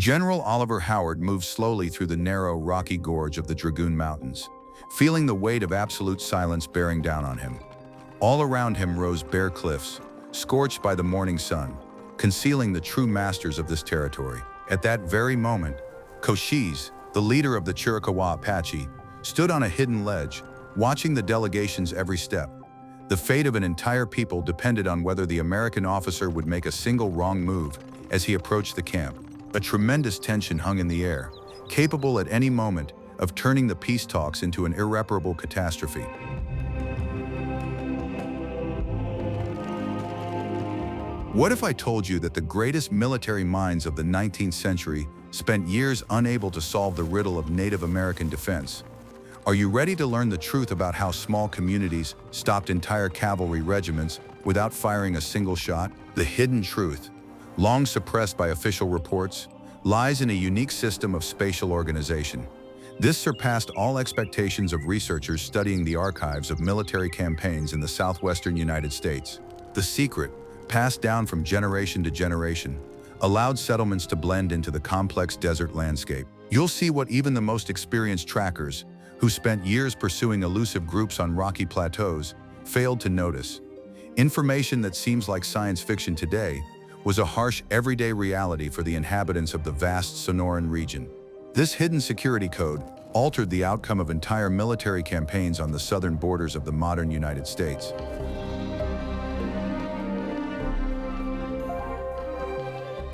General Oliver Howard moved slowly through the narrow, rocky gorge of the Dragoon Mountains, feeling the weight of absolute silence bearing down on him. All around him rose bare cliffs, scorched by the morning sun, concealing the true masters of this territory. At that very moment, Cochise, the leader of the Chiricahua Apache, stood on a hidden ledge, watching the delegation's every step. The fate of an entire people depended on whether the American officer would make a single wrong move as he approached the camp. A tremendous tension hung in the air, capable at any moment of turning the peace talks into an irreparable catastrophe. What if I told you that the greatest military minds of the 19th century spent years unable to solve the riddle of Native American defense? Are you ready to learn the truth about how small communities stopped entire cavalry regiments without firing a single shot? The hidden truth, long suppressed by official reports, lies in a unique system of spatial organization. This surpassed all expectations of researchers studying the archives of military campaigns in the southwestern United States. The secret, passed down from generation to generation, allowed settlements to blend into the complex desert landscape. You'll see what even the most experienced trackers, who spent years pursuing elusive groups on rocky plateaus, failed to notice. Information that seems like science fiction today was a harsh everyday reality for the inhabitants of the vast Sonoran region. This hidden security code altered the outcome of entire military campaigns on the southern borders of the modern United States.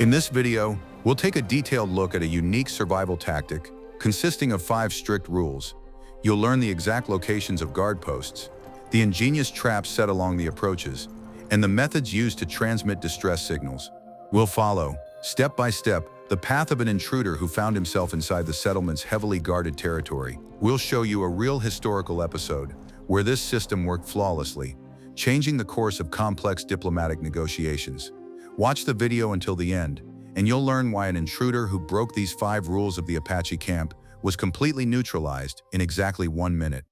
In this video, we'll take a detailed look at a unique survival tactic consisting of 5 strict rules. You'll learn the exact locations of guard posts, the ingenious traps set along the approaches, and the methods used to transmit distress signals. We'll follow, step by step, the path of an intruder who found himself inside the settlement's heavily guarded territory. We'll show you a real historical episode where this system worked flawlessly, changing the course of complex diplomatic negotiations. Watch the video until the end, and you'll learn why an intruder who broke these 5 rules of the Apache camp was completely neutralized in exactly 1 minute.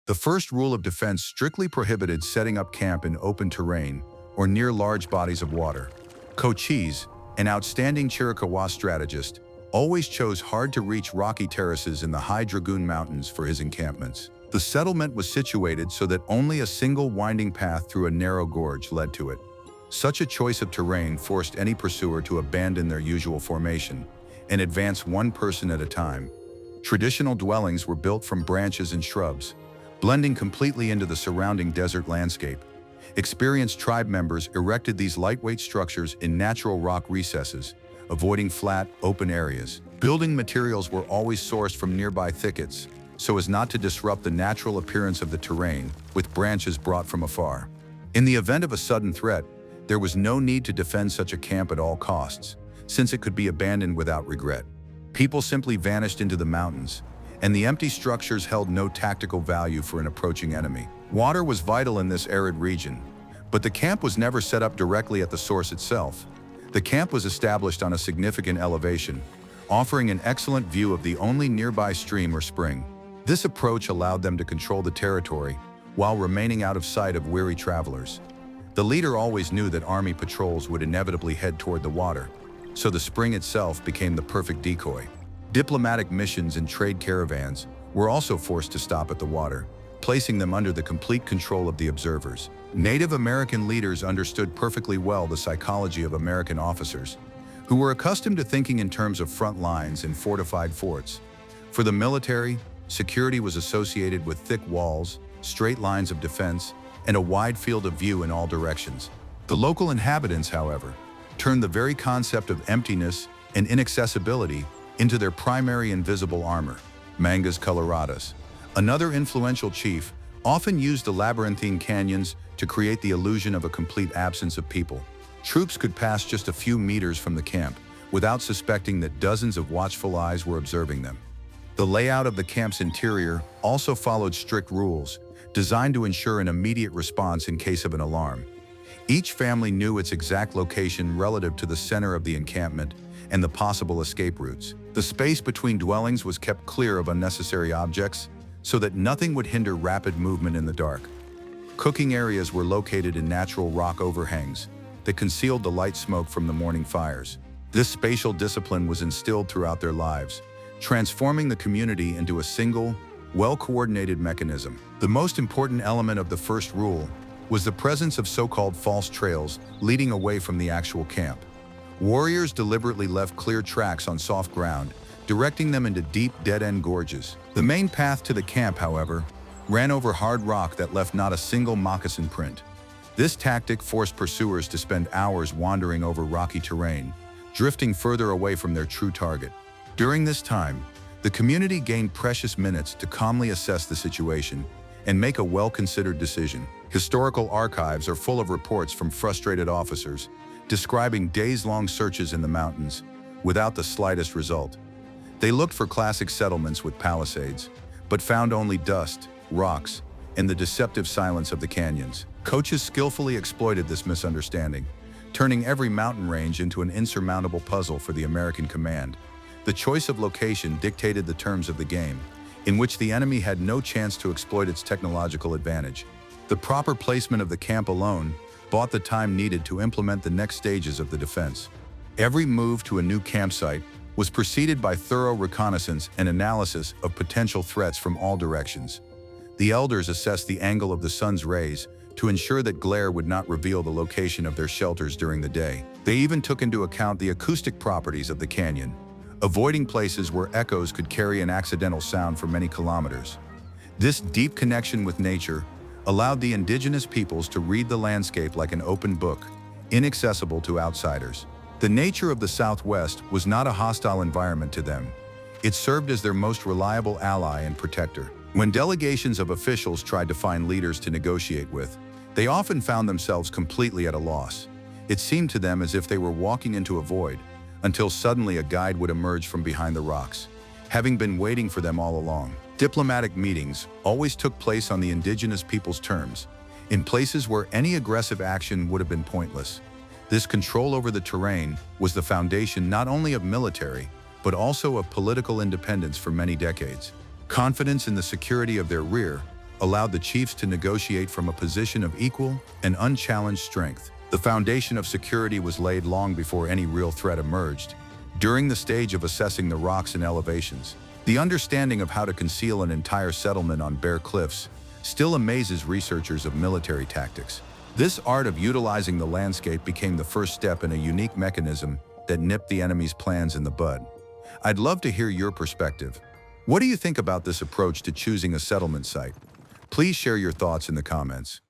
The first rule of defense strictly prohibited setting up camp in open terrain or near large bodies of water. Cochise, an outstanding Chiricahua strategist, always chose hard-to-reach rocky terraces in the high Dragoon Mountains for his encampments. The settlement was situated so that only a single winding path through a narrow gorge led to it. Such a choice of terrain forced any pursuer to abandon their usual formation and advance one person at a time. Traditional dwellings were built from branches and shrubs, blending completely into the surrounding desert landscape. Experienced tribe members erected these lightweight structures in natural rock recesses, avoiding flat, open areas. Building materials were always sourced from nearby thickets, so as not to disrupt the natural appearance of the terrain with branches brought from afar. In the event of a sudden threat, there was no need to defend such a camp at all costs, since it could be abandoned without regret. People simply vanished into the mountains, and the empty structures held no tactical value for an approaching enemy. Water was vital in this arid region, but the camp was never set up directly at the source itself. The camp was established on a significant elevation, offering an excellent view of the only nearby stream or spring. This approach allowed them to control the territory while remaining out of sight of weary travelers. The leader always knew that army patrols would inevitably head toward the water, so the spring itself became the perfect decoy. Diplomatic missions and trade caravans were also forced to stop at the water, placing them under the complete control of the observers. Native American leaders understood perfectly well the psychology of American officers, who were accustomed to thinking in terms of front lines and fortified forts. For the military, security was associated with thick walls, straight lines of defense, and a wide field of view in all directions. The local inhabitants, however, turned the very concept of emptiness and inaccessibility into their primary invisible armor. Mangas Coloradas, another influential chief, often used the labyrinthine canyons to create the illusion of a complete absence of people. Troops could pass just a few meters from the camp without suspecting that dozens of watchful eyes were observing them. The layout of the camp's interior also followed strict rules, designed to ensure an immediate response in case of an alarm. Each family knew its exact location relative to the center of the encampment and the possible escape routes. The space between dwellings was kept clear of unnecessary objects so that nothing would hinder rapid movement in the dark. Cooking areas were located in natural rock overhangs that concealed the light smoke from the morning fires. This spatial discipline was instilled throughout their lives, transforming the community into a single, well-coordinated mechanism. The most important element of the first rule was the presence of so-called false trails leading away from the actual camp. Warriors deliberately left clear tracks on soft ground, directing them into deep, dead-end gorges. The main path to the camp, however, ran over hard rock that left not a single moccasin print. This tactic forced pursuers to spend hours wandering over rocky terrain, drifting further away from their true target. During this time, the community gained precious minutes to calmly assess the situation and make a well-considered decision. Historical archives are full of reports from frustrated officers describing days-long searches in the mountains without the slightest result. They looked for classic settlements with palisades, but found only dust, rocks, and the deceptive silence of the canyons. Coaches skillfully exploited this misunderstanding, turning every mountain range into an insurmountable puzzle for the American command. The choice of location dictated the terms of the game, in which the enemy had no chance to exploit its technological advantage. The proper placement of the camp alone bought the time needed to implement the next stages of the defense. Every move to a new campsite was preceded by thorough reconnaissance and analysis of potential threats from all directions. The elders assessed the angle of the sun's rays to ensure that glare would not reveal the location of their shelters during the day. They even took into account the acoustic properties of the canyon, avoiding places where echoes could carry an accidental sound for many kilometers. This deep connection with nature allowed the indigenous peoples to read the landscape like an open book, inaccessible to outsiders. The nature of the Southwest was not a hostile environment to them. It served as their most reliable ally and protector. When delegations of officials tried to find leaders to negotiate with, they often found themselves completely at a loss. It seemed to them as if they were walking into a void, until suddenly a guide would emerge from behind the rocks, having been waiting for them all along. Diplomatic meetings always took place on the indigenous people's terms, in places where any aggressive action would have been pointless. This control over the terrain was the foundation not only of military, but also of political independence for many decades. Confidence in the security of their rear allowed the chiefs to negotiate from a position of equal and unchallenged strength. The foundation of security was laid long before any real threat emerged. During the stage of assessing the rocks and elevations, the understanding of how to conceal an entire settlement on bare cliffs still amazes researchers of military tactics. This art of utilizing the landscape became the first step in a unique mechanism that nipped the enemy's plans in the bud. I'd love to hear your perspective. What do you think about this approach to choosing a settlement site? Please share your thoughts in the comments.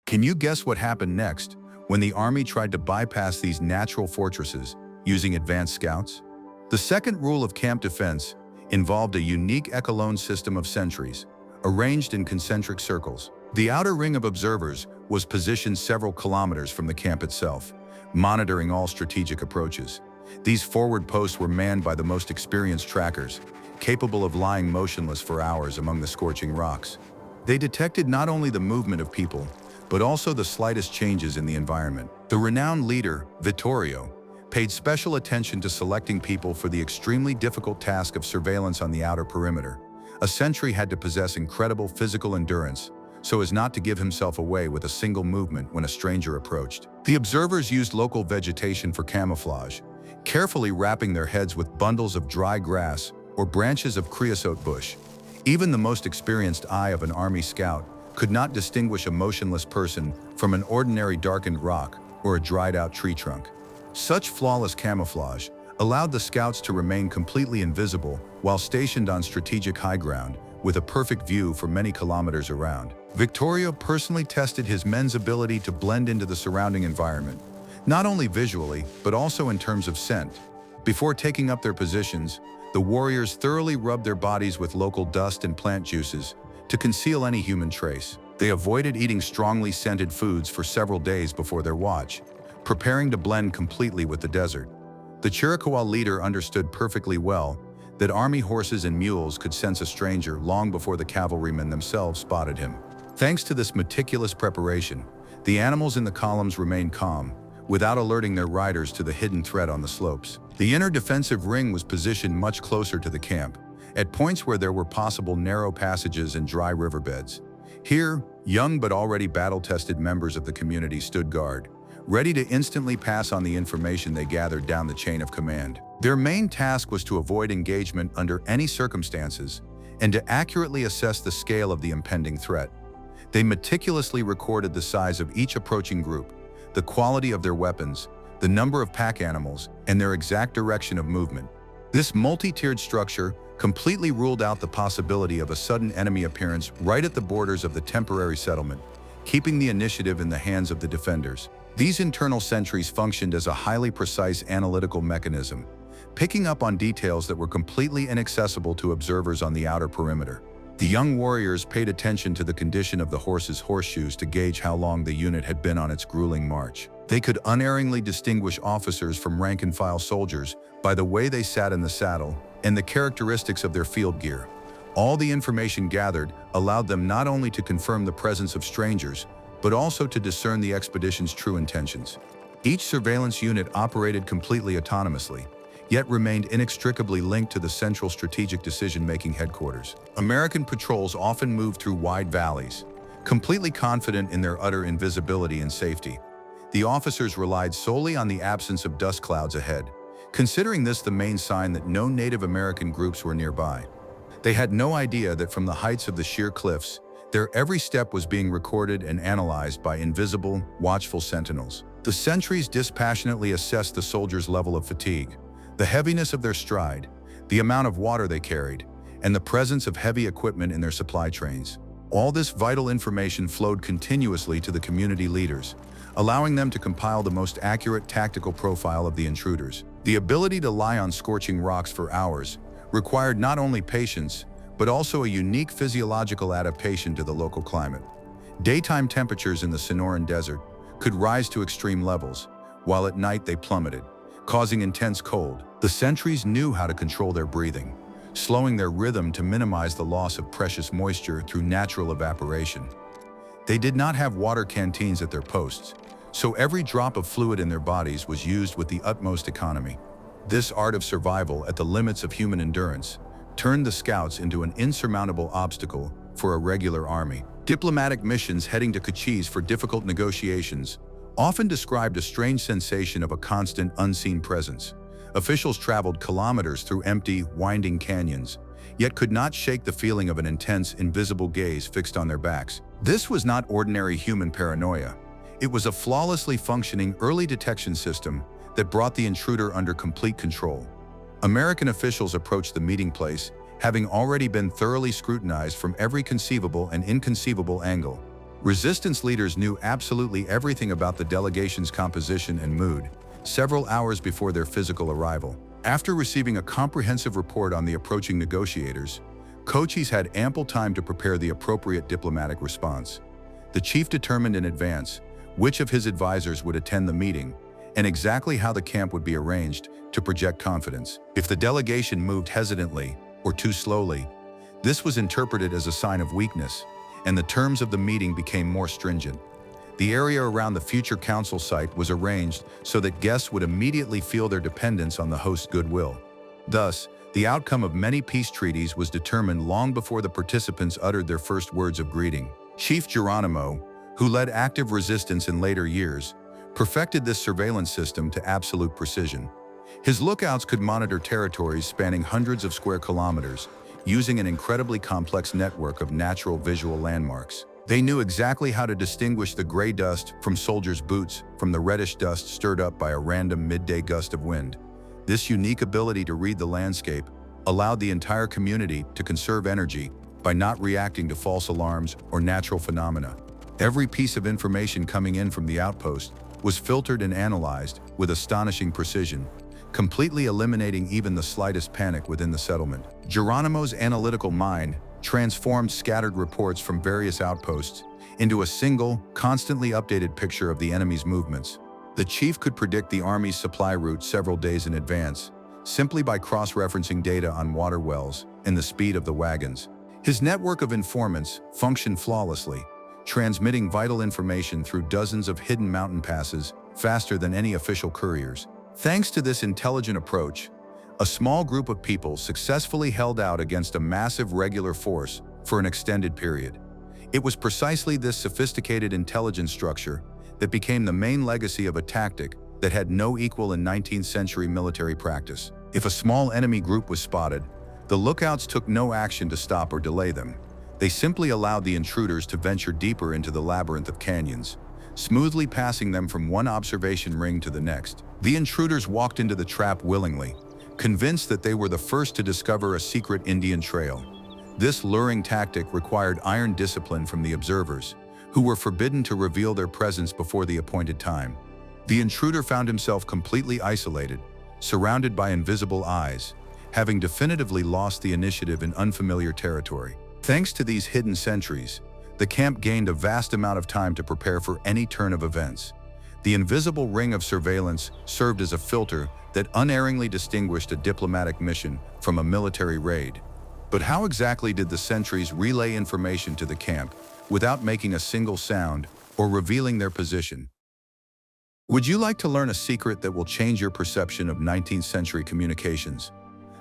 Can you guess what happened next when the army tried to bypass these natural fortresses using advanced scouts? The second rule of camp defense involved a unique echelon system of sentries, arranged in concentric circles. The outer ring of observers was positioned several kilometers from the camp itself, monitoring all strategic approaches. These forward posts were manned by the most experienced trackers, capable of lying motionless for hours among the scorching rocks. They detected not only the movement of people, but also the slightest changes in the environment. The renowned leader, Vittorio, paid special attention to selecting people for the extremely difficult task of surveillance on the outer perimeter. A sentry had to possess incredible physical endurance so as not to give himself away with a single movement when a stranger approached. The observers used local vegetation for camouflage, carefully wrapping their heads with bundles of dry grass or branches of creosote bush. Even the most experienced eye of an army scout could not distinguish a motionless person from an ordinary darkened rock or a dried-out tree trunk. Such flawless camouflage allowed the scouts to remain completely invisible while stationed on strategic high ground, with a perfect view for many kilometers around. Vittorio personally tested his men's ability to blend into the surrounding environment, not only visually, but also in terms of scent. Before taking up their positions, the warriors thoroughly rubbed their bodies with local dust and plant juices to conceal any human trace. They avoided eating strongly scented foods for several days before their watch, preparing to blend completely with the desert. The Chiricahua leader understood perfectly well that army horses and mules could sense a stranger long before the cavalrymen themselves spotted him. Thanks to this meticulous preparation, the animals in the columns remained calm, without alerting their riders to the hidden threat on the slopes. The inner defensive ring was positioned much closer to the camp, at points where there were possible narrow passages and dry riverbeds. Here, young but already battle-tested members of the community stood guard, ready to instantly pass on the information they gathered down the chain of command. Their main task was to avoid engagement under any circumstances and to accurately assess the scale of the impending threat. They meticulously recorded the size of each approaching group, the quality of their weapons, the number of pack animals, and their exact direction of movement. This multi-tiered structure completely ruled out the possibility of a sudden enemy appearance right at the borders of the temporary settlement, keeping the initiative in the hands of the defenders. These internal sentries functioned as a highly precise analytical mechanism, picking up on details that were completely inaccessible to observers on the outer perimeter. The young warriors paid attention to the condition of the horse's horseshoes to gauge how long the unit had been on its grueling march. They could unerringly distinguish officers from rank-and-file soldiers by the way they sat in the saddle and the characteristics of their field gear. All the information gathered allowed them not only to confirm the presence of strangers, but also to discern the expedition's true intentions. Each surveillance unit operated completely autonomously, yet remained inextricably linked to the central strategic decision-making headquarters. American patrols often moved through wide valleys, completely confident in their utter invisibility and safety. The officers relied solely on the absence of dust clouds ahead, considering this the main sign that no Native American groups were nearby. They had no idea that from the heights of the sheer cliffs, their every step was being recorded and analyzed by invisible, watchful sentinels. The sentries dispassionately assessed the soldiers' level of fatigue, the heaviness of their stride, the amount of water they carried, and the presence of heavy equipment in their supply trains. All this vital information flowed continuously to the community leaders, allowing them to compile the most accurate tactical profile of the intruders. The ability to lie on scorching rocks for hours required not only patience, but also a unique physiological adaptation to the local climate. Daytime temperatures in the Sonoran Desert could rise to extreme levels, while at night they plummeted, causing intense cold. The sentries knew how to control their breathing, slowing their rhythm to minimize the loss of precious moisture through natural evaporation. They did not have water canteens at their posts, so every drop of fluid in their bodies was used with the utmost economy. This art of survival at the limits of human endurance turned the scouts into an insurmountable obstacle for a regular army. Diplomatic missions heading to Cochise for difficult negotiations often described a strange sensation of a constant, unseen presence. Officials traveled kilometers through empty, winding canyons, yet could not shake the feeling of an intense, invisible gaze fixed on their backs. This was not ordinary human paranoia. It was a flawlessly functioning early detection system that brought the intruder under complete control. American officials approached the meeting place, having already been thoroughly scrutinized from every conceivable and inconceivable angle. Resistance leaders knew absolutely everything about the delegation's composition and mood, several hours before their physical arrival. After receiving a comprehensive report on the approaching negotiators, Cochise had ample time to prepare the appropriate diplomatic response. The chief determined in advance which of his advisors would attend the meeting and exactly how the camp would be arranged to project confidence. If the delegation moved hesitantly or too slowly, this was interpreted as a sign of weakness, and the terms of the meeting became more stringent. The area around the future council site was arranged so that guests would immediately feel their dependence on the host's goodwill. Thus, the outcome of many peace treaties was determined long before the participants uttered their first words of greeting. Chief Geronimo, who led active resistance in later years, perfected this surveillance system to absolute precision. His lookouts could monitor territories spanning hundreds of square kilometers, using an incredibly complex network of natural visual landmarks. They knew exactly how to distinguish the gray dust from soldiers' boots from the reddish dust stirred up by a random midday gust of wind. This unique ability to read the landscape allowed the entire community to conserve energy by not reacting to false alarms or natural phenomena. Every piece of information coming in from the outpost was filtered and analyzed with astonishing precision, completely eliminating even the slightest panic within the settlement. Geronimo's analytical mind transformed scattered reports from various outposts into a single, constantly updated picture of the enemy's movements. The chief could predict the army's supply route several days in advance, simply by cross-referencing data on water wells and the speed of the wagons. His network of informants functioned flawlessly, transmitting vital information through dozens of hidden mountain passes faster than any official couriers. Thanks to this intelligent approach, a small group of people successfully held out against a massive regular force for an extended period. It was precisely this sophisticated intelligence structure that became the main legacy of a tactic that had no equal in 19th century military practice. If a small enemy group was spotted, the lookouts took no action to stop or delay them. They simply allowed the intruders to venture deeper into the labyrinth of canyons, smoothly passing them from one observation ring to the next. The intruders walked into the trap willingly, convinced that they were the first to discover a secret Indian trail. This luring tactic required iron discipline from the observers, who were forbidden to reveal their presence before the appointed time. The intruder found himself completely isolated, surrounded by invisible eyes, having definitively lost the initiative in unfamiliar territory. Thanks to these hidden sentries, the camp gained a vast amount of time to prepare for any turn of events. The invisible ring of surveillance served as a filter that unerringly distinguished a diplomatic mission from a military raid. But how exactly did the sentries relay information to the camp without making a single sound or revealing their position? Would you like to learn a secret that will change your perception of 19th century communications?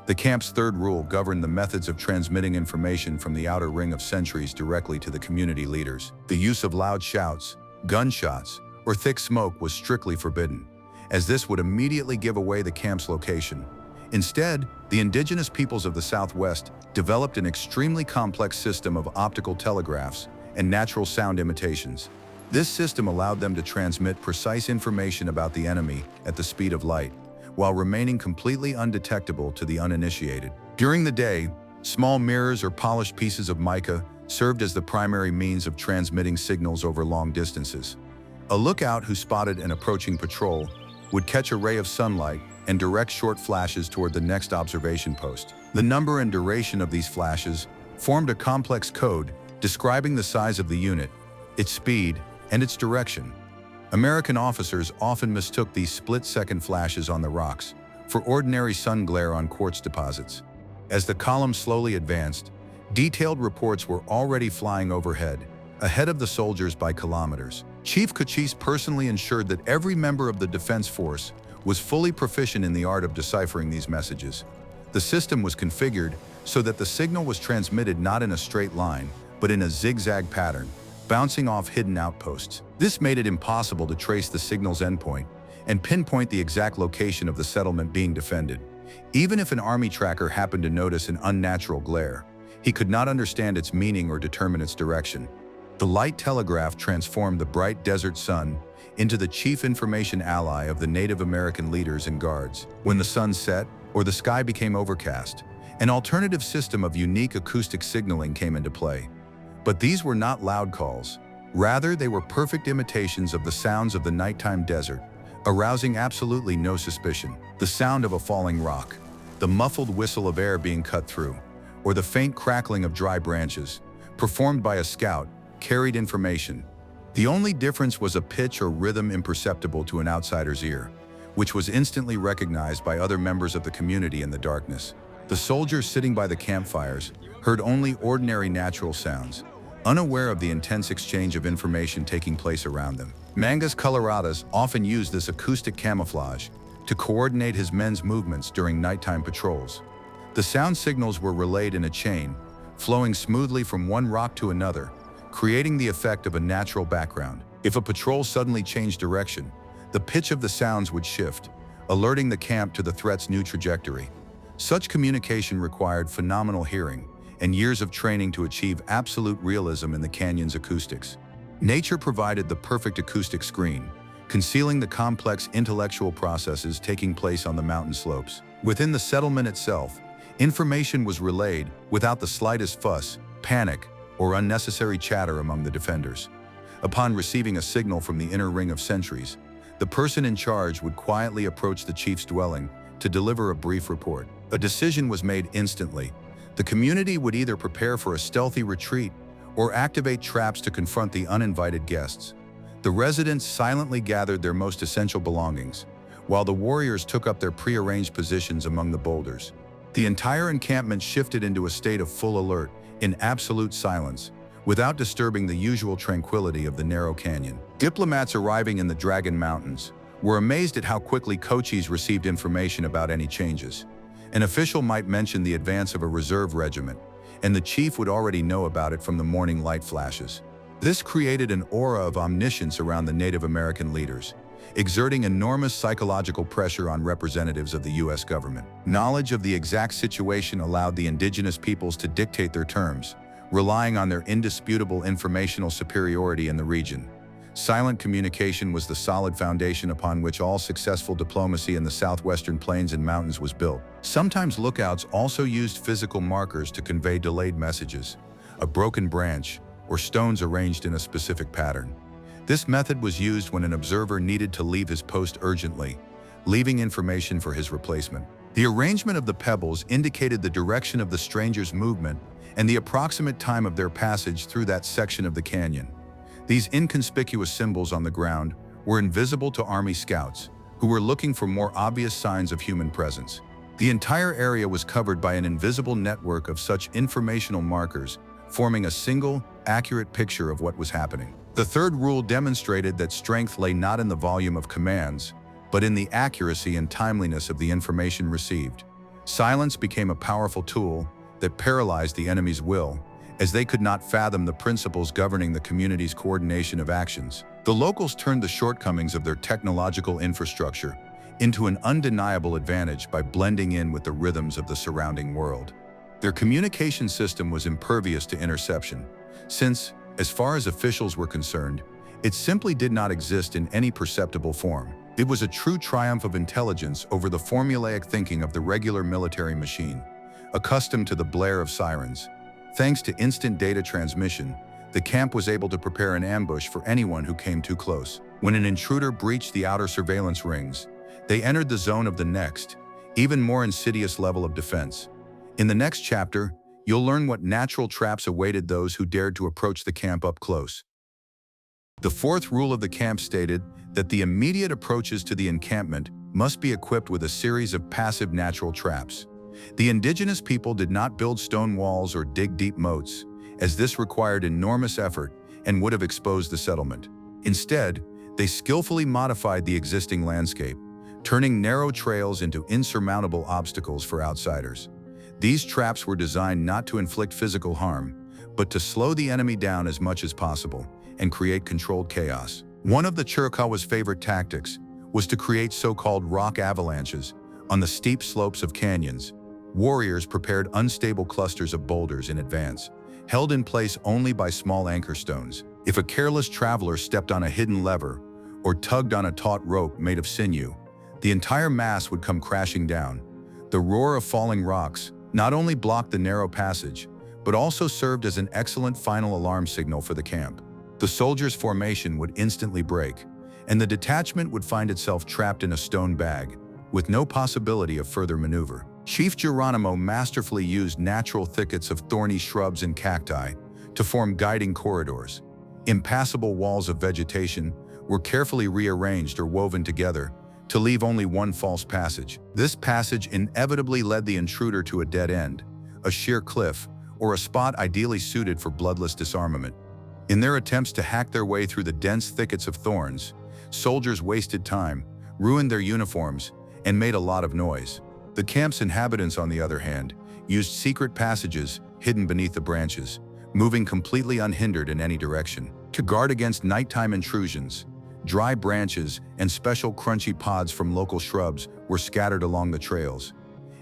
The camp's third rule governed the methods of transmitting information from the outer ring of sentries directly to the community leaders. The use of loud shouts, gunshots, or thick smoke was strictly forbidden, as this would immediately give away the camp's location. Instead, the indigenous peoples of the Southwest developed an extremely complex system of optical telegraphs and natural sound imitations. This system allowed them to transmit precise information about the enemy at the speed of light, while remaining completely undetectable to the uninitiated. During the day, small mirrors or polished pieces of mica served as the primary means of transmitting signals over long distances. A lookout who spotted an approaching patrol would catch a ray of sunlight and direct short flashes toward the next observation post. The number and duration of these flashes formed a complex code describing the size of the unit, its speed, and its direction. American officers often mistook these split-second flashes on the rocks for ordinary sun glare on quartz deposits. As the column slowly advanced, detailed reports were already flying overhead, ahead of the soldiers by kilometers. Chief Cochise personally ensured that every member of the defense force was fully proficient in the art of deciphering these messages. The system was configured so that the signal was transmitted not in a straight line, but in a zigzag pattern, bouncing off hidden outposts. This made it impossible to trace the signal's endpoint and pinpoint the exact location of the settlement being defended. Even if an army tracker happened to notice an unnatural glare, he could not understand its meaning or determine its direction. The light telegraph transformed the bright desert sun into the chief information ally of the Native American leaders and guards. When the sun set or the sky became overcast, an alternative system of unique acoustic signaling came into play. But these were not loud calls. Rather, they were perfect imitations of the sounds of the nighttime desert, arousing absolutely no suspicion. The sound of a falling rock, the muffled whistle of air being cut through, or the faint crackling of dry branches, performed by a scout, carried information. The only difference was a pitch or rhythm imperceptible to an outsider's ear, which was instantly recognized by other members of the community in the darkness. The soldiers sitting by the campfires heard only ordinary natural sounds, unaware of the intense exchange of information taking place around them. Mangas Coloradas often used this acoustic camouflage to coordinate his men's movements during nighttime patrols. The sound signals were relayed in a chain, flowing smoothly from one rock to another, creating the effect of a natural background. If a patrol suddenly changed direction, the pitch of the sounds would shift, alerting the camp to the threat's new trajectory. Such communication required phenomenal hearing and years of training to achieve absolute realism in the canyon's acoustics. Nature provided the perfect acoustic screen, concealing the complex intellectual processes taking place on the mountain slopes. Within the settlement itself, information was relayed without the slightest fuss, panic, or unnecessary chatter among the defenders. Upon receiving a signal from the inner ring of sentries, the person in charge would quietly approach the chief's dwelling to deliver a brief report. A decision was made instantly. The community would either prepare for a stealthy retreat or activate traps to confront the uninvited guests. The residents silently gathered their most essential belongings, while the warriors took up their prearranged positions among the boulders. The entire encampment shifted into a state of full alert, in absolute silence, without disturbing the usual tranquility of the narrow canyon. Diplomats arriving in the Dragon Mountains were amazed at how quickly Cochise received information about any changes. An official might mention the advance of a reserve regiment, and the chief would already know about it from the morning light flashes. This created an aura of omniscience around the Native American leaders, exerting enormous psychological pressure on representatives of the U.S. government. Knowledge of the exact situation allowed the indigenous peoples to dictate their terms, relying on their indisputable informational superiority in the region. Silent communication was the solid foundation upon which all successful diplomacy in the southwestern plains and mountains was built. Sometimes lookouts also used physical markers to convey delayed messages, a broken branch, or stones arranged in a specific pattern. This method was used when an observer needed to leave his post urgently, leaving information for his replacement. The arrangement of the pebbles indicated the direction of the stranger's movement and the approximate time of their passage through that section of the canyon. These inconspicuous symbols on the ground were invisible to Army scouts, who were looking for more obvious signs of human presence. The entire area was covered by an invisible network of such informational markers, forming a single, accurate picture of what was happening. The third rule demonstrated that strength lay not in the volume of commands, but in the accuracy and timeliness of the information received. Silence became a powerful tool that paralyzed the enemy's will, as they could not fathom the principles governing the community's coordination of actions. The locals turned the shortcomings of their technological infrastructure into an undeniable advantage by blending in with the rhythms of the surrounding world. Their communication system was impervious to interception, since, as far as officials were concerned, it simply did not exist in any perceptible form. It was a true triumph of intelligence over the formulaic thinking of the regular military machine, accustomed to the blare of sirens. Thanks to instant data transmission, the camp was able to prepare an ambush for anyone who came too close. When an intruder breached the outer surveillance rings, they entered the zone of the next, even more insidious level of defense. In the next chapter, you'll learn what natural traps awaited those who dared to approach the camp up close. The fourth rule of the camp stated that the immediate approaches to the encampment must be equipped with a series of passive natural traps. The indigenous people did not build stone walls or dig deep moats, as this required enormous effort and would have exposed the settlement. Instead, they skillfully modified the existing landscape, turning narrow trails into insurmountable obstacles for outsiders. These traps were designed not to inflict physical harm, but to slow the enemy down as much as possible and create controlled chaos. One of the Chiricahua's favorite tactics was to create so-called rock avalanches on the steep slopes of canyons. Warriors prepared unstable clusters of boulders in advance, held in place only by small anchor stones. If a careless traveler stepped on a hidden lever or tugged on a taut rope made of sinew, the entire mass would come crashing down. The roar of falling rocks not only blocked the narrow passage, but also served as an excellent final alarm signal for the camp. The soldiers' formation would instantly break, and the detachment would find itself trapped in a stone bag, with no possibility of further maneuver. Chief Geronimo masterfully used natural thickets of thorny shrubs and cacti to form guiding corridors. Impassable walls of vegetation were carefully rearranged or woven together to leave only one false passage. This passage inevitably led the intruder to a dead end, a sheer cliff, or a spot ideally suited for bloodless disarmament. In their attempts to hack their way through the dense thickets of thorns, soldiers wasted time, ruined their uniforms, and made a lot of noise. The camp's inhabitants, on the other hand, used secret passages hidden beneath the branches, moving completely unhindered in any direction. To guard against nighttime intrusions, dry branches and special crunchy pods from local shrubs were scattered along the trails.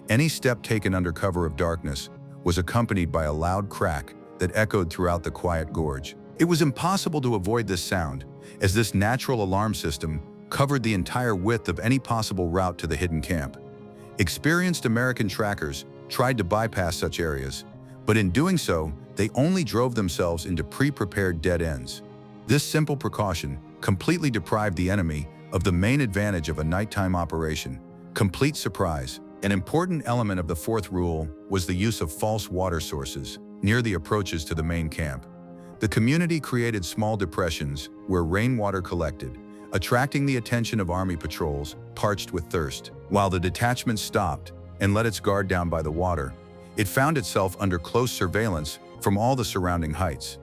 Any step taken under cover of darkness was accompanied by a loud crack that echoed throughout the quiet gorge. It was impossible to avoid this sound, as this natural alarm system covered the entire width of any possible route to the hidden camp. Experienced American trackers tried to bypass such areas, but in doing so, they only drove themselves into pre-prepared dead ends. This simple precaution completely deprived the enemy of the main advantage of a nighttime operation: complete surprise. An important element of the fourth rule was the use of false water sources near the approaches to the main camp. The community created small depressions where rainwater collected, attracting the attention of army patrols parched with thirst. While the detachment stopped and let its guard down by the water, it found itself under close surveillance from all the surrounding heights.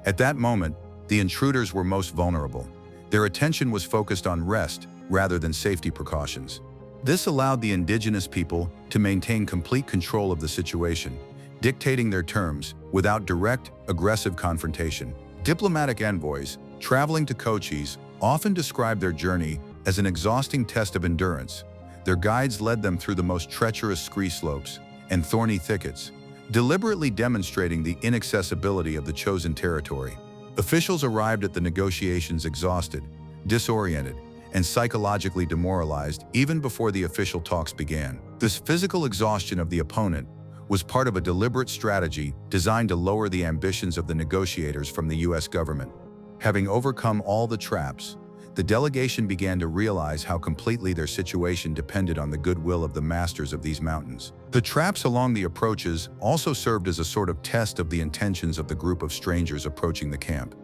At that moment, the intruders were most vulnerable. Their attention was focused on rest rather than safety precautions. This allowed the indigenous people to maintain complete control of the situation, dictating their terms without direct, aggressive confrontation. Diplomatic envoys, traveling to Cochise, often describe their journey as an exhausting test of endurance. Their guides led them through the most treacherous scree slopes and thorny thickets, deliberately demonstrating the inaccessibility of the chosen territory. Officials arrived at the negotiations exhausted, disoriented, and psychologically demoralized even before the official talks began. This physical exhaustion of the opponent was part of a deliberate strategy designed to lower the ambitions of the negotiators from the U.S. government. Having overcome all the traps, the delegation began to realize how completely their situation depended on the goodwill of the masters of these mountains. The traps along the approaches also served as a sort of test of the intentions of the group of strangers approaching the camp.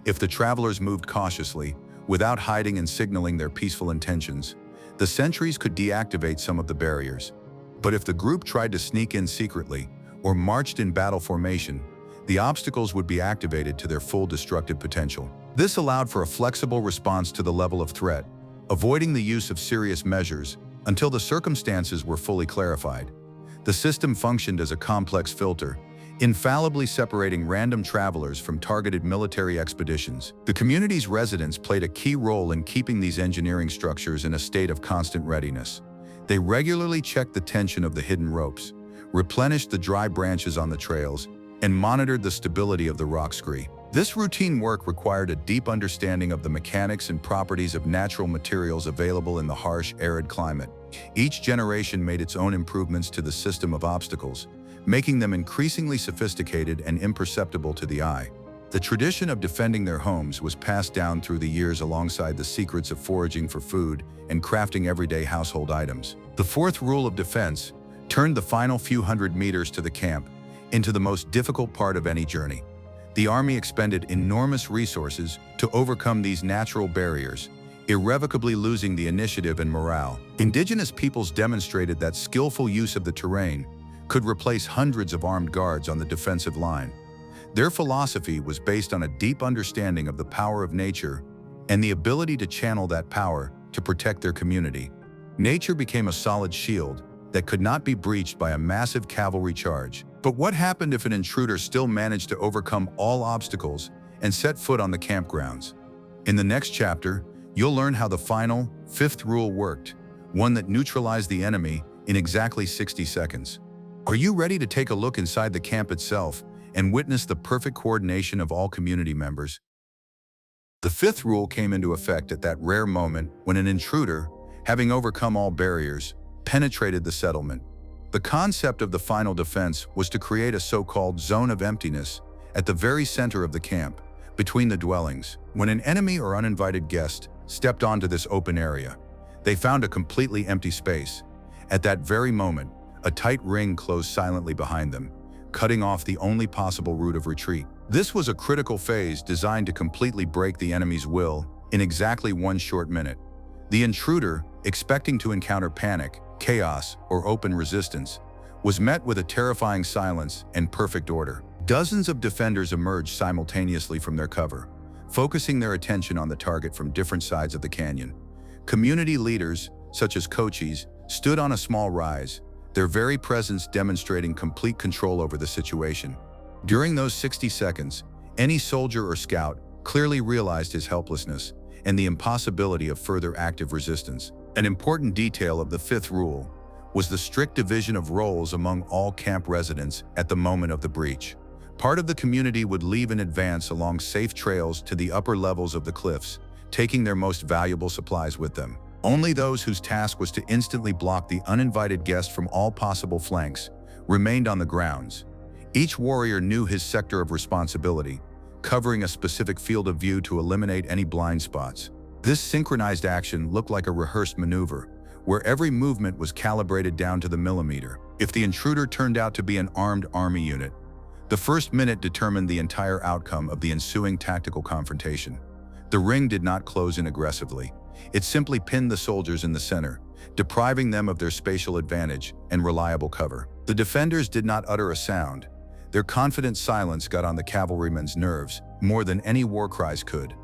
If the travelers moved cautiously, without hiding and signaling their peaceful intentions, the sentries could deactivate some of the barriers. But if the group tried to sneak in secretly or marched in battle formation, the obstacles would be activated to their full destructive potential. This allowed for a flexible response to the level of threat, avoiding the use of serious measures until the circumstances were fully clarified. The system functioned as a complex filter, infallibly separating random travelers from targeted military expeditions. The community's residents played a key role in keeping these engineering structures in a state of constant readiness. They regularly checked the tension of the hidden ropes, replenished the dry branches on the trails, and monitored the stability of the rock scree. This routine work required a deep understanding of the mechanics and properties of natural materials available in the harsh, arid climate. Each generation made its own improvements to the system of obstacles, making them increasingly sophisticated and imperceptible to the eye. The tradition of defending their homes was passed down through the years alongside the secrets of foraging for food and crafting everyday household items. The fourth rule of defense turned the final few hundred meters to the camp into the most difficult part of any journey. The army expended enormous resources to overcome these natural barriers, irrevocably losing the initiative and morale. Indigenous peoples demonstrated that skillful use of the terrain could replace hundreds of armed guards on the defensive line. Their philosophy was based on a deep understanding of the power of nature and the ability to channel that power to protect their community. Nature became a solid shield that could not be breached by a massive cavalry charge. But what happened if an intruder still managed to overcome all obstacles and set foot on the campgrounds? In the next chapter, you'll learn how the final, fifth rule worked, one that neutralized the enemy in exactly 60 seconds. Are you ready to take a look inside the camp itself and witness the perfect coordination of all community members? The fifth rule came into effect at that rare moment when an intruder, having overcome all barriers, penetrated the settlement. The concept of the final defense was to create a so-called zone of emptiness at the very center of the camp, between the dwellings. When an enemy or uninvited guest stepped onto this open area, they found a completely empty space. At that very moment, a tight ring closed silently behind them, cutting off the only possible route of retreat. This was a critical phase designed to completely break the enemy's will in exactly 1 short minute. The intruder, expecting to encounter panic, chaos, or open resistance, was met with a terrifying silence and perfect order. Dozens of defenders emerged simultaneously from their cover, focusing their attention on the target from different sides of the canyon. Community leaders, such as Cochise, stood on a small rise, their very presence demonstrating complete control over the situation. During those 60 seconds, any soldier or scout clearly realized his helplessness and the impossibility of further active resistance. An important detail of the fifth rule was the strict division of roles among all camp residents at the moment of the breach. Part of the community would leave in advance along safe trails to the upper levels of the cliffs, taking their most valuable supplies with them. Only those whose task was to instantly block the uninvited guest from all possible flanks remained on the grounds. Each warrior knew his sector of responsibility, covering a specific field of view to eliminate any blind spots. This synchronized action looked like a rehearsed maneuver, where every movement was calibrated down to the millimeter. If the intruder turned out to be an armed army unit, the first minute determined the entire outcome of the ensuing tactical confrontation. The ring did not close in aggressively. It simply pinned the soldiers in the center, depriving them of their spatial advantage and reliable cover. The defenders did not utter a sound. Their confident silence got on the cavalrymen's nerves more than any war cries could.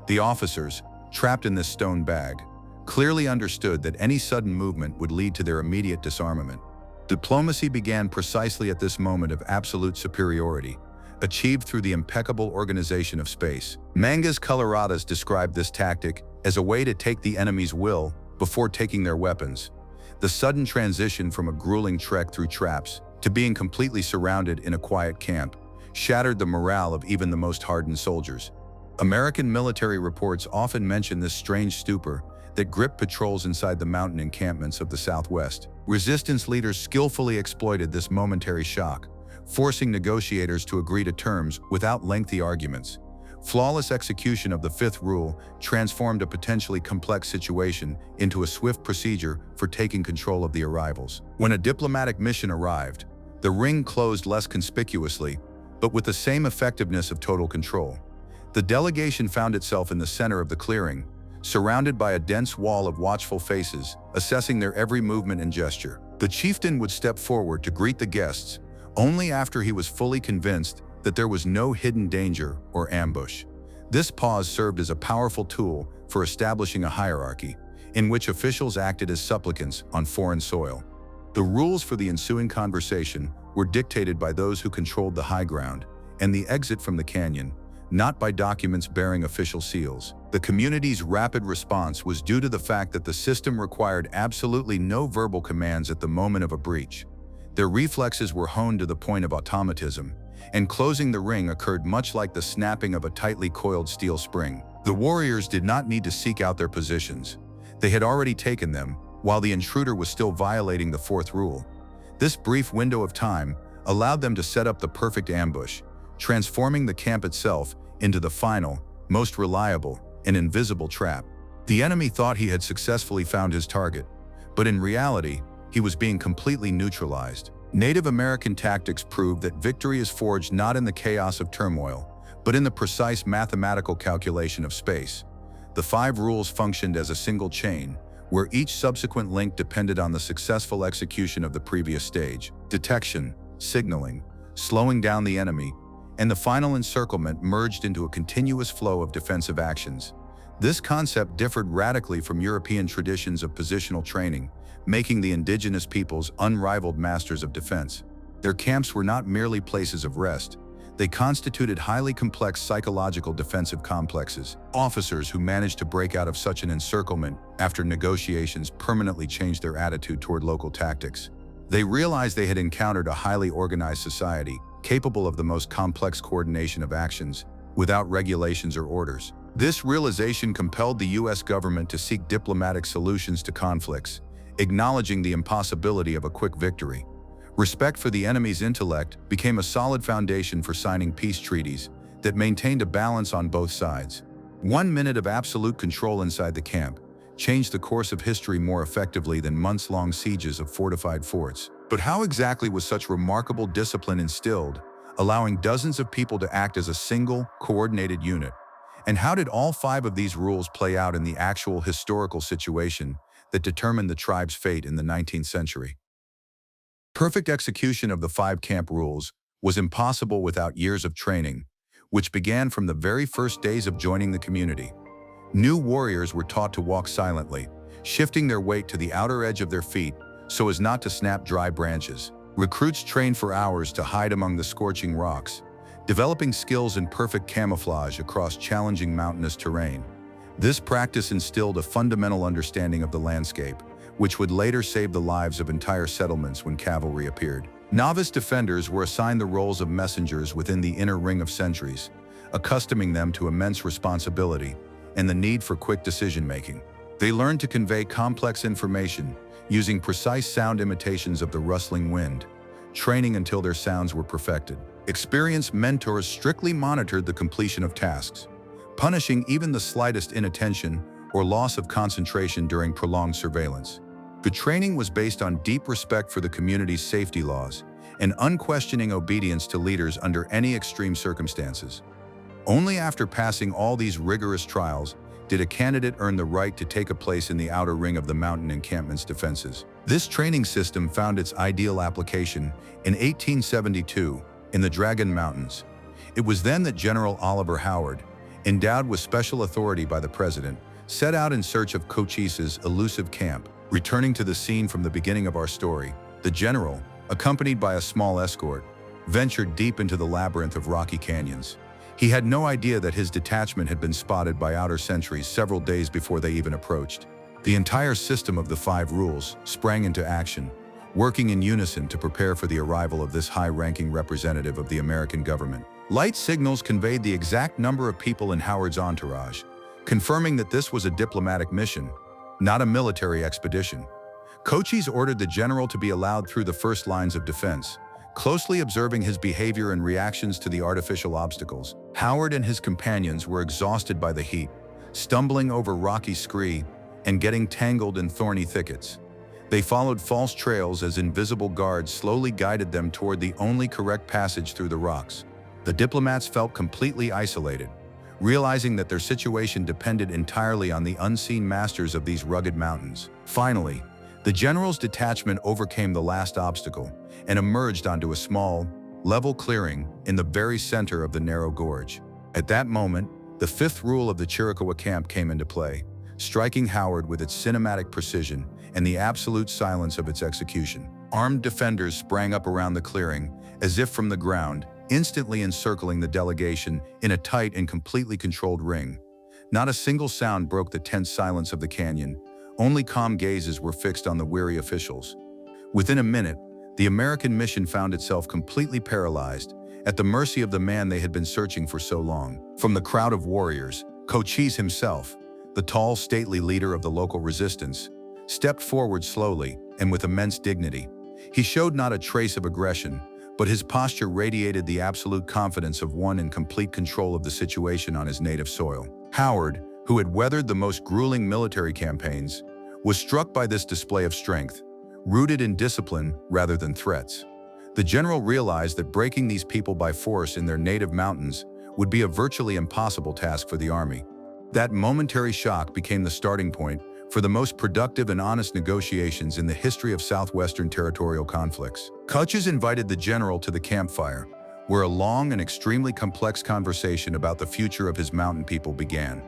The officers, trapped in this stone bag, clearly understood that any sudden movement would lead to their immediate disarmament. Diplomacy began precisely at this moment of absolute superiority, achieved through the impeccable organization of space. Mangas coloradas described this tactic as a way to take the enemy's will before taking their weapons. The sudden transition from a grueling trek through traps to being completely surrounded in a quiet camp shattered the morale of even the most hardened soldiers. American military reports often mention this strange stupor that gripped patrols inside the mountain encampments of the Southwest. Resistance leaders skillfully exploited this momentary shock, forcing negotiators to agree to terms without lengthy arguments. Flawless execution of the fifth rule transformed a potentially complex situation into a swift procedure for taking control of the arrivals. When a diplomatic mission arrived, the ring closed less conspicuously, but with the same effectiveness of total control. The delegation found itself in the center of the clearing, surrounded by a dense wall of watchful faces, assessing their every movement and gesture. The chieftain would step forward to greet the guests only after he was fully convinced that there was no hidden danger or ambush. This pause served as a powerful tool for establishing a hierarchy, in which officials acted as supplicants on foreign soil. The rules for the ensuing conversation were dictated by those who controlled the high ground and the exit from the canyon, not by documents bearing official seals. The community's rapid response was due to the fact that the system required absolutely no verbal commands at the moment of a breach. Their reflexes were honed to the point of automatism, and closing the ring occurred much like the snapping of a tightly coiled steel spring. The warriors did not need to seek out their positions. They had already taken them, while the intruder was still violating the fourth rule. This brief window of time allowed them to set up the perfect ambush, transforming the camp itself into the final, most reliable, and invisible trap. The enemy thought he had successfully found his target, but in reality, he was being completely neutralized. Native American tactics proved that victory is forged not in the chaos of turmoil, but in the precise mathematical calculation of space. The 5 rules functioned as a single chain, where each subsequent link depended on the successful execution of the previous stage. Detection, signaling, slowing down the enemy, and the final encirclement merged into a continuous flow of defensive actions. This concept differed radically from European traditions of positional training, making the indigenous peoples unrivaled masters of defense. Their camps were not merely places of rest. They constituted highly complex psychological defensive complexes. Officers who managed to break out of such an encirclement after negotiations permanently changed their attitude toward local tactics. They realized they had encountered a highly organized society, capable of the most complex coordination of actions, without regulations or orders. This realization compelled the U.S. government to seek diplomatic solutions to conflicts, acknowledging the impossibility of a quick victory. Respect for the enemy's intellect became a solid foundation for signing peace treaties that maintained a balance on both sides. 1 minute of absolute control inside the camp changed the course of history more effectively than months-long sieges of fortified forts. But how exactly was such remarkable discipline instilled, allowing dozens of people to act as a single, coordinated unit? And how did all 5 of these rules play out in the actual historical situation that determined the tribe's fate in the 19th century? Perfect execution of the 5 camp rules was impossible without years of training, which began from the very first days of joining the community. New warriors were taught to walk silently, shifting their weight to the outer edge of their feet so as not to snap dry branches. Recruits trained for hours to hide among the scorching rocks, developing skills in perfect camouflage across challenging mountainous terrain. This practice instilled a fundamental understanding of the landscape, which would later save the lives of entire settlements when cavalry appeared. Novice defenders were assigned the roles of messengers within the inner ring of sentries, accustoming them to immense responsibility and the need for quick decision-making. They learned to convey complex information using precise sound imitations of the rustling wind, training until their sounds were perfected. Experienced mentors strictly monitored the completion of tasks, punishing even the slightest inattention or loss of concentration during prolonged surveillance. The training was based on deep respect for the community's safety laws and unquestioning obedience to leaders under any extreme circumstances. Only after passing all these rigorous trials did a candidate earn the right to take a place in the outer ring of the mountain encampment's defenses. This training system found its ideal application in 1872 in the Dragon Mountains. It was then that General Oliver Howard, endowed with special authority by the president, set out in search of Cochise's elusive camp. Returning to the scene from the beginning of our story, the general, accompanied by a small escort, ventured deep into the labyrinth of rocky canyons. He had no idea that his detachment had been spotted by outer sentries several days before they even approached. The entire system of the 5 rules sprang into action, working in unison to prepare for the arrival of this high-ranking representative of the American government. Light signals conveyed the exact number of people in Howard's entourage, confirming that this was a diplomatic mission, not a military expedition. Cochise ordered the general to be allowed through the first lines of defense, closely observing his behavior and reactions to the artificial obstacles. Howard and his companions were exhausted by the heat, stumbling over rocky scree and getting tangled in thorny thickets. They followed false trails as invisible guards slowly guided them toward the only correct passage through the rocks. The diplomats felt completely isolated, realizing that their situation depended entirely on the unseen masters of these rugged mountains. Finally, the general's detachment overcame the last obstacle and emerged onto a small, level clearing in the very center of the narrow gorge. At that moment, the 5th rule of the Chiricahua camp came into play, striking Howard with its cinematic precision and the absolute silence of its execution. Armed defenders sprang up around the clearing, as if from the ground, instantly encircling the delegation in a tight and completely controlled ring. Not a single sound broke the tense silence of the canyon. Only calm gazes were fixed on the weary officials. Within a minute, the American mission found itself completely paralyzed, at the mercy of the man they had been searching for so long. From the crowd of warriors, Cochise himself, the tall, stately leader of the local resistance, stepped forward slowly and with immense dignity. He showed not a trace of aggression, but his posture radiated the absolute confidence of one in complete control of the situation on his native soil. Howard, who had weathered the most grueling military campaigns, was struck by this display of strength, rooted in discipline rather than threats. The general realized that breaking these people by force in their native mountains would be a virtually impossible task for the army. That momentary shock became the starting point for the most productive and honest negotiations in the history of southwestern territorial conflicts. Cochise invited the general to the campfire, where a long and extremely complex conversation about the future of his mountain people began.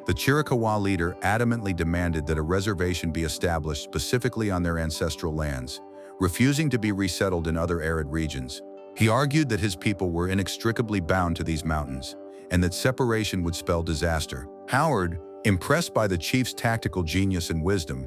The Chiricahua leader adamantly demanded that a reservation be established specifically on their ancestral lands, refusing to be resettled in other arid regions. He argued that his people were inextricably bound to these mountains, and that separation would spell disaster. Howard, impressed by the chief's tactical genius and wisdom,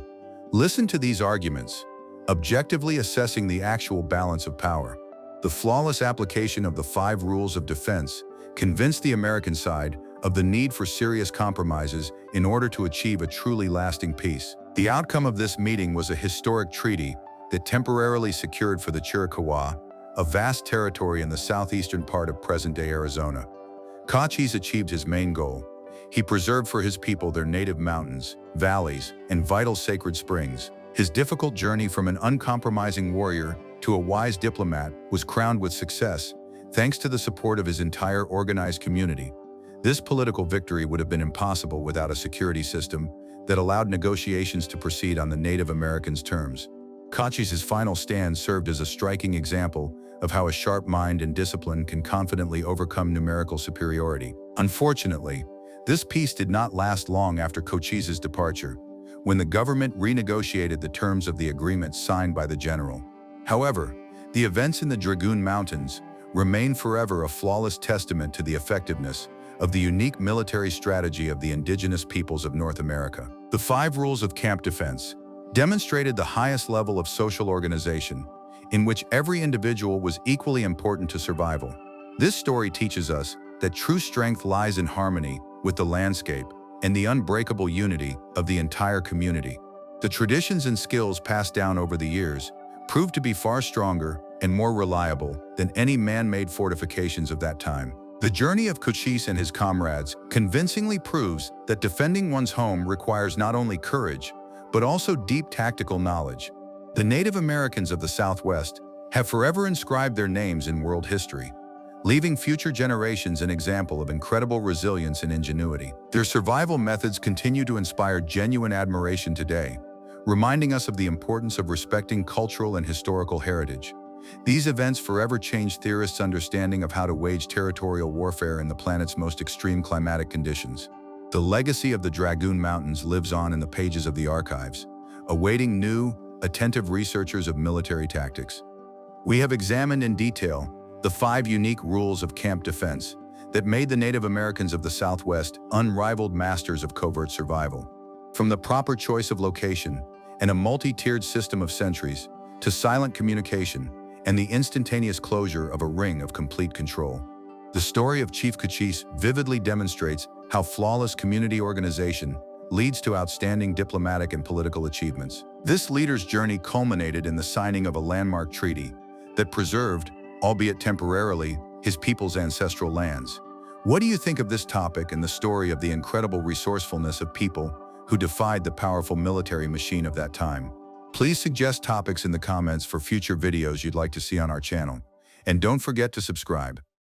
listened to these arguments, objectively assessing the actual balance of power. The flawless application of the 5 rules of defense convinced the American side of the need for serious compromises in order to achieve a truly lasting peace. The outcome of this meeting was a historic treaty that temporarily secured for the Chiricahua a vast territory in the southeastern part of present-day Arizona. Cochise achieved his main goal. He preserved for his people their native mountains, valleys, and vital sacred springs. His difficult journey from an uncompromising warrior to a wise diplomat was crowned with success, thanks to the support of his entire organized community. This political victory would have been impossible without a security system that allowed negotiations to proceed on the Native Americans' terms. Cochise's final stand served as a striking example of how a sharp mind and discipline can confidently overcome numerical superiority. Unfortunately, this peace did not last long after Cochise's departure, when the government renegotiated the terms of the agreement signed by the general. However, the events in the Dragoon Mountains remain forever a flawless testament to the effectiveness of the unique military strategy of the indigenous peoples of North America. The 5 rules of camp defense demonstrated the highest level of social organization, in which every individual was equally important to survival. This story teaches us that true strength lies in harmony with the landscape and the unbreakable unity of the entire community. The traditions and skills passed down over the years proved to be far stronger and more reliable than any man-made fortifications of that time. The journey of Cochise and his comrades convincingly proves that defending one's home requires not only courage, but also deep tactical knowledge. The Native Americans of the Southwest have forever inscribed their names in world history, leaving future generations an example of incredible resilience and ingenuity. Their survival methods continue to inspire genuine admiration today, reminding us of the importance of respecting cultural and historical heritage. These events forever changed theorists' understanding of how to wage territorial warfare in the planet's most extreme climatic conditions. The legacy of the Dragoon Mountains lives on in the pages of the archives, awaiting new, attentive researchers of military tactics. We have examined in detail the 5 unique rules of camp defense that made the Native Americans of the Southwest unrivaled masters of covert survival. From the proper choice of location and a multi-tiered system of sentries to silent communication and the instantaneous closure of a ring of complete control. The story of Chief Cochise vividly demonstrates how flawless community organization leads to outstanding diplomatic and political achievements. This leader's journey culminated in the signing of a landmark treaty that preserved, albeit temporarily, his people's ancestral lands. What do you think of this topic and the story of the incredible resourcefulness of people who defied the powerful military machine of that time? Please suggest topics in the comments for future videos you'd like to see on our channel. And don't forget to subscribe.